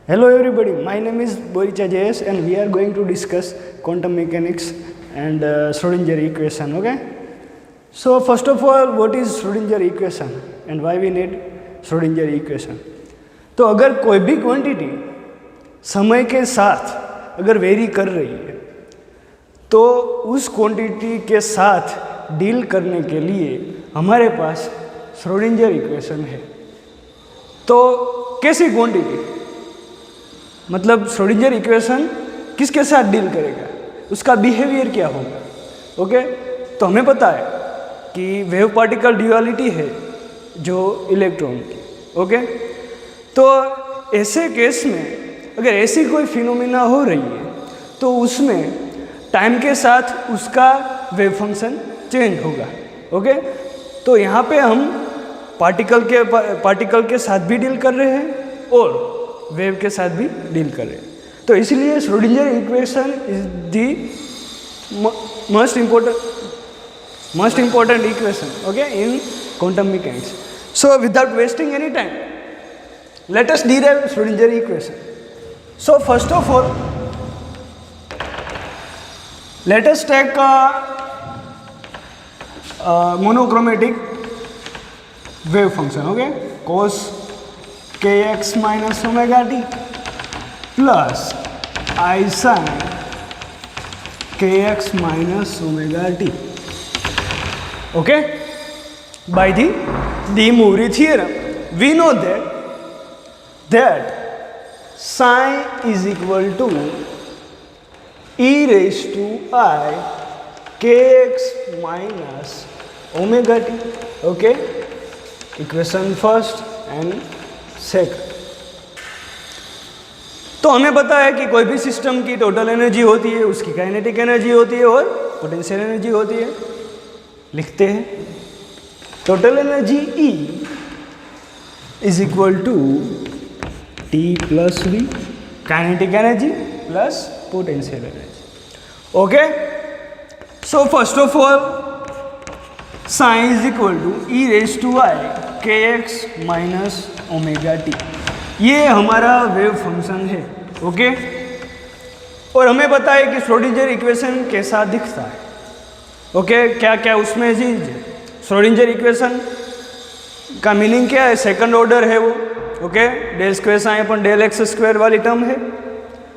Hello everybody, my name is Boricha JS and we are going to discuss quantum mechanics and Schrodinger equation, okay? So first of all, what is Schrodinger equation and why we need Schrodinger equation? तो अगर कोई भी quantity समय के साथ अगर very कर रही है तो उस क्वांटिटी के साथ डील करने के लिए हमारे पास श्रोडिंजर इक्वेशन है। तो कैसी क्वांटिटी, मतलब श्रोडिंजर इक्वेशन किसके साथ डील करेगा, उसका बिहेवियर क्या होगा, ओके? तो हमें पता है कि वेव पार्टिकल ड्यूअलिटी है जो इलेक्ट्रॉन की, ओके? तो ऐसे केस में अगर ऐसी कोई फिनोमिना हो रही है तो उसमें टाइम के साथ उसका वेव फंक्शन चेंज होगा, ओके? तो यहाँ पे हम पार्टिकल के साथ भी डील कर रहे हैं और वेव के साथ भी डील कर रहे हैं। तो इसलिए Schrödinger equation is the most important equation, okay, in quantum mechanics. So without wasting any time, let us derive Schrodinger equation. So first of all, let us take a monochromatic wave function, okay? Cos kx minus omega t plus I sin kx minus omega t, okay? By the De Moivre theorem, we know that sine is equal to e raised to I kx minus omega t, okay? Equation first and second. तो हमें पता है कि कोई भी system की total energy होती है, उसकी काइनेटिक एनर्जी होती है और पोटेंशियल एनर्जी होती है। लिखते हैं total energy E is equal to T plus V, kinetic energy plus potential energy, okay? So first of all, psi is equal to e raised to I kx minus omega t, ये हमारा wave function है, okay? और हमें पता है कि Schrödinger equation कैसा दिखता है, ओके? क्या क्या उसमें चीज है? श्रोडिंजर इक्वेशन का मीनिंग क्या है? सेकंड ऑर्डर है वो, okay? Del square psi upon del X square वाली टर्म है,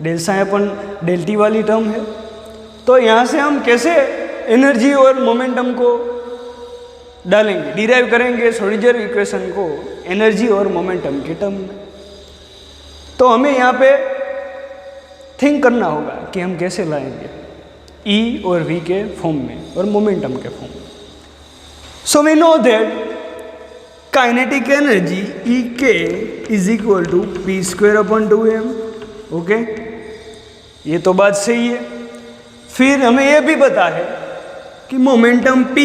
del psi upon del T वाली टर्म है। तो यहाँ से हम कैसे एनर्जी और मोमेंटम को डालेंगे, डिराइव करेंगे श्रोडिंजर इक्वेशन को एनर्जी और मोमेंटम के टर्म में। तो हमें यहाँ पे थिंक करना होगा कि हम कैसे लाएंगे ई और वी के फॉर्म में और मोमेंटम के फॉर्म में। So we know that kinetic energy E K is equal to P square upon 2m, okay? ये तो बात सही है। फिर हमें यह भी पता है कि momentum p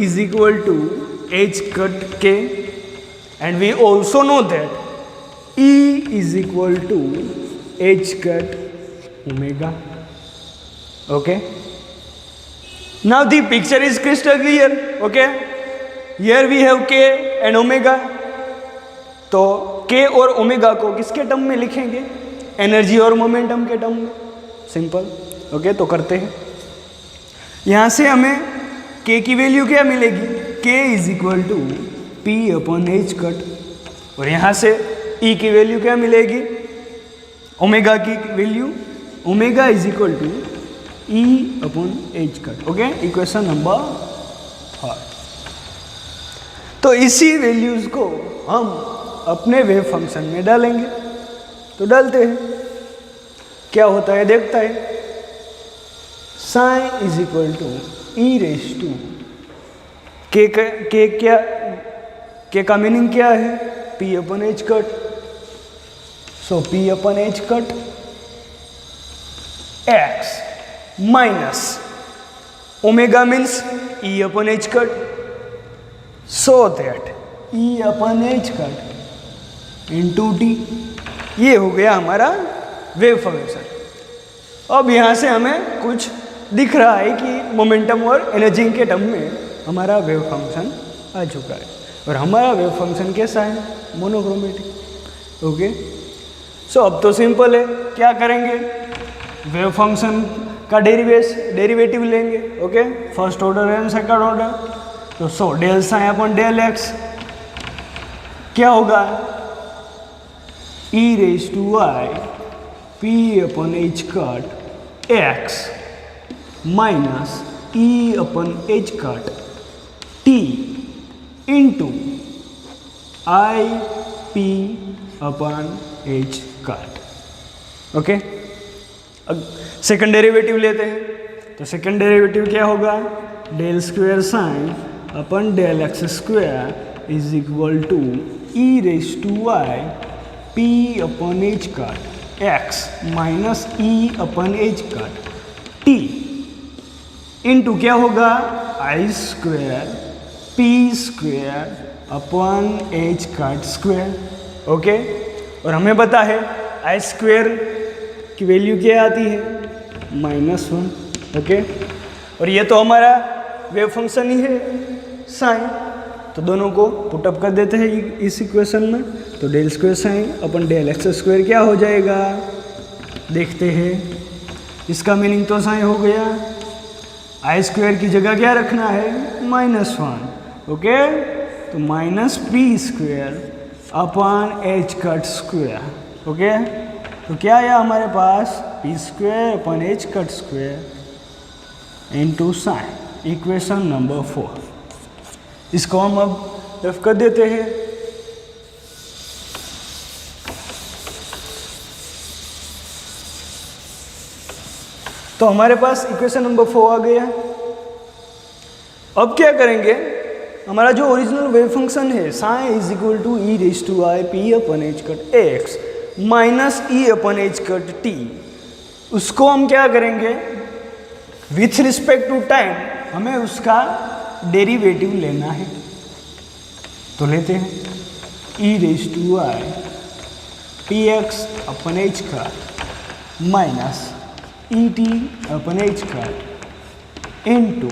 is equal to h cut k and we also know that E is equal to h cut omega, okay? Now the picture is crystal clear, okay? Here we have k and omega. तो k और omega को किसके term में लिखेंगे? Energy और momentum के term में। Simple, okay? तो करते हैं। यहाँ से हमें k की वैल्यू क्या मिलेगी? k is equal to P upon H cut, और यहाँ से e की वैल्यू क्या मिलेगी? ओमेगा की value, omega is equal to e upon H cut, okay? Equation number 5। तो इसी वैल्यूज़ को हम अपने वेव फंक्शन में डालेंगे। तो डालते हैं, क्या होता है देखता है। Psi is equal to e raise to K का मीनिंग क्या है? P upon H cut. So P upon H cut X minus omega means E upon H cut, so that E upon H cut into T, ये हो गया हमारा wave function. अब यहाँ से हमें कुछ दिख रहा है कि मोमेंटम और एनर्जी के टर्म में हमारा वेव फंक्शन आ चुका है। और हमारा वेव फंक्शन कैसा है? Monochromatic, okay? सो अब तो सिंपल है, क्या करेंगे, वेव फंक्शन का डेरिवेटिव लेंगे। Okay, first order and second order. तो so del psi upon del X क्या होगा, E raise to Y P upon H cut X minus E upon H cut T into I P upon H cut. Okay, second derivative लेते हैं। तो second derivative क्या होगा, del square psi upon del X square is equal to E raise to Y P upon H cut X minus E upon H cut T into क्या होगा, I square P square upon H cut square. Okay, और हमें पता है आई square की value क्या आती है, -1। ओके, और ये तो हमारा वेव फंक्शन ही है साइन, तो दोनों को पुटअप कर देते हैं इस इक्वेशन में। तो del square psi upon del X square क्या हो जाएगा, देखते हैं। इसका मीनिंग तो साइन हो गया, आई स्क्वायर की जगह क्या रखना है, -1। ओके, तो minus P square upon H cut square. Okay, तो क्या आया हमारे पास, P square upon H cut square into psi, equation number 4। इसको हम अब रफ कर देते हैं। तो हमारे पास इक्वेशन नंबर 4 आ गया। अब क्या करेंगे, हमारा जो ओरिजिनल वेव फंक्शन है psi is equal to E raise to I P upon H cut X minus E upon H cut T, उसको हम क्या करेंगे, विथ रिस्पेक्ट टू टाइम हमें उसका डेरिवेटिव लेना है। तो लेते हैं E raise to I P X upon H cut minus E T upon H cut into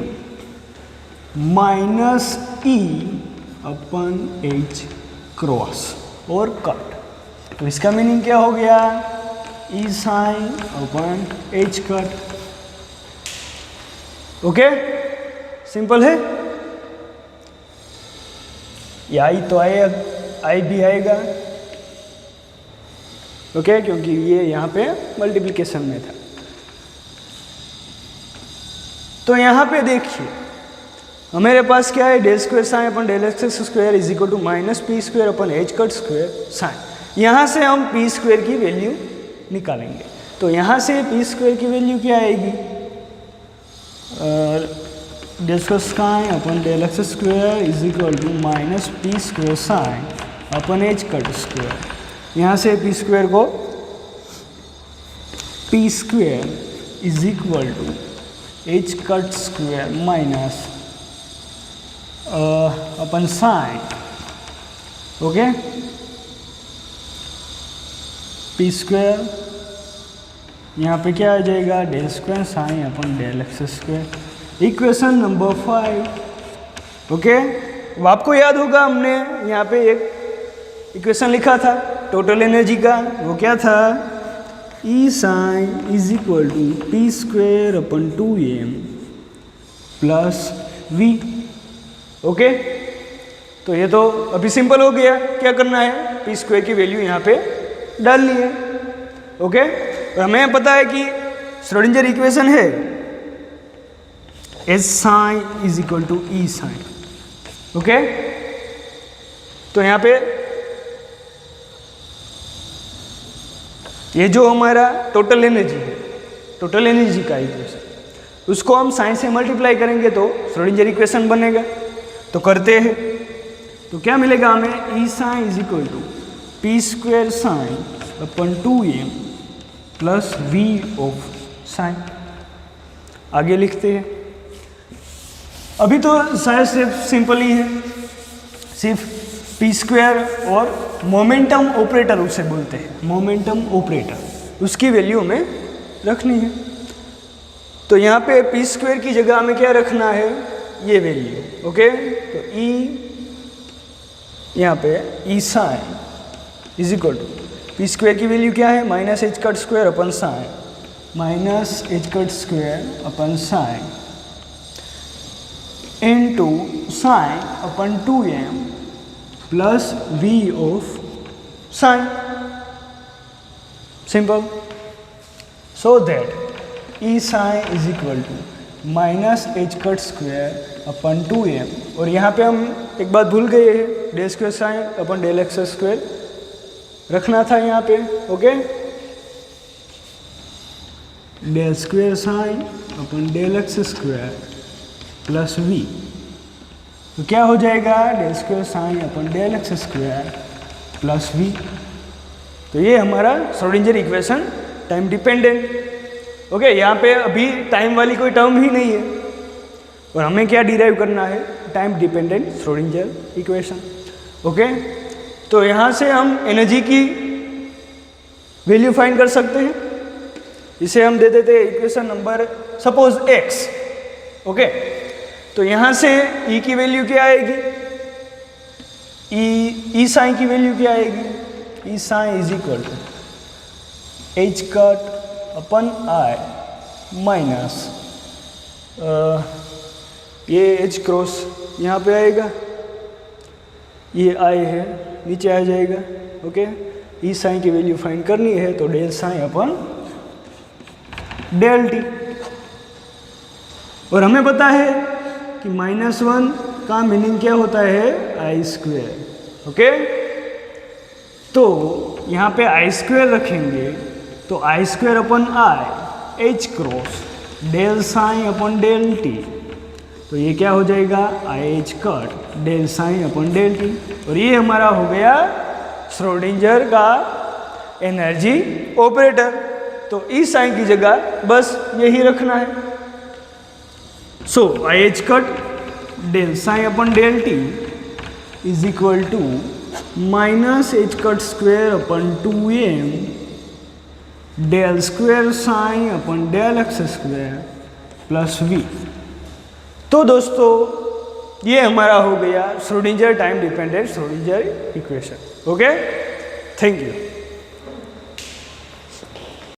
minus E upon H cross और कट। तो इसका मीनिंग क्या हो गया, E psi upon H cut. Okay, simple है, ये आई तो आई भी आएगा। ओके, क्योंकि ये यहाँ पे मल्टीप्लिकेशन में था। तो यहाँ पे देखिए हमारे पास क्या है, del square psi upon del X square is equal to minus P square upon H cut square psi. यहाँ से हम पी स्क्वायर की वैल्यू निकालेंगे। तो यहाँ से पी स्क्वायर की वैल्यू क्या आएगी, del square psi upon del X square is equal to minus P square psi upon H cut square. यहाँ से पी स्क्वायर को P square is equal to H cut square minus upon psi. Okay, P square यहाँ पे क्या आ जाएगा, del square psi upon del X square, equation number 5। Okay, अब आपको याद होगा हमने यहाँ पे एक इक्वेशन लिखा था टोटल एनर्जी का, वो क्या था, E psi is equal to P square upon 2m plus V. Okay, तो ये तो अभी सिंपल हो गया, क्या करना है, पी स्क्वायर की वैल्यू यहाँ पे डालनी है। ओके, और हमें पता है कि श्रोडिंगर इक्वेशन है S psi is equal to E psi. Okay, तो यहाँ पे ये जो हमारा टोटल एनर्जी है, टोटल एनर्जी का इक्वेशन, उसको हम साइन से मल्टीप्लाई करेंगे तो श्रोडिंगर इक्वेशन बनेगा। तो करते हैं, तो क्या मिलेगा हमें, E psi is equal to P square psi upon 2m plus V of psi. आगे लिखते हैं, अभी तो शायद सिर्फ सिंपल ही है, सिर्फ पी स्क्वायर और मोमेंटम ऑपरेटर उसे बोलते हैं, मोमेंटम ऑपरेटर, उसकी वैल्यू हमें रखनी है। तो यहाँ पे पी स्क्वायर की जगह हमें क्या रखना है, ये वैल्यू। ओके, तो ई यहाँ पे E psi is equal to P square की वैल्यू क्या है, minus H cut square upon psi, minus H cut square upon psi into psi upon 2m plus v of psi, simple. So that E psi is equal to minus H cut square upon 2m, और यहाँ पे हम एक बात भूल गए हैं, del square psi upon del X square रखना था यहाँ पे. Okay, del square psi upon del X square plus v, तो क्या हो जाएगा, del square psi upon del X square plus v. तो ये हमारा Schrodinger equation time dependent. Okay, यहाँ पे अभी टाइम वाली कोई टर्म ही नहीं है, और हमें क्या डिराइव करना है, time dependent Schrodinger equation. Okay, तो यहाँ से हम एनर्जी की वैल्यू फाइंड कर सकते हैं. इसे हम दे देते हैं equation number suppose x. Okay, तो यहाँ से E की वैल्यू क्या आएगी, E साइन की वैल्यू क्या आएगी, E psi is equal to H cut upon I minus ये एच क्रॉस यहाँ पे आएगा, ये आई है नीचे आ जाएगा. ओके, ई साइन की वैल्यू फाइंड करनी है तो del psi upon del T, और हमें पता है कि -1 का मीनिंग क्या होता है, आई स्क्वेयर. ओके, तो यहाँ पे आई स्क्वेयर रखेंगे तो I square upon I H cross del psi upon del T, तो ये क्या हो जाएगा, I H cut del psi upon del T, और ये हमारा हो गया श्रोडिंगर का एनर्जी ऑपरेटर. तो ई साइन की जगह बस यही रखना है. So I H cut del psi upon del T is equal to minus H cut square upon 2m del square psi upon del X square plus v. तो दोस्तों ये हमारा हो गया Schrodinger time dependent Schrodinger equation. Okay, thank you.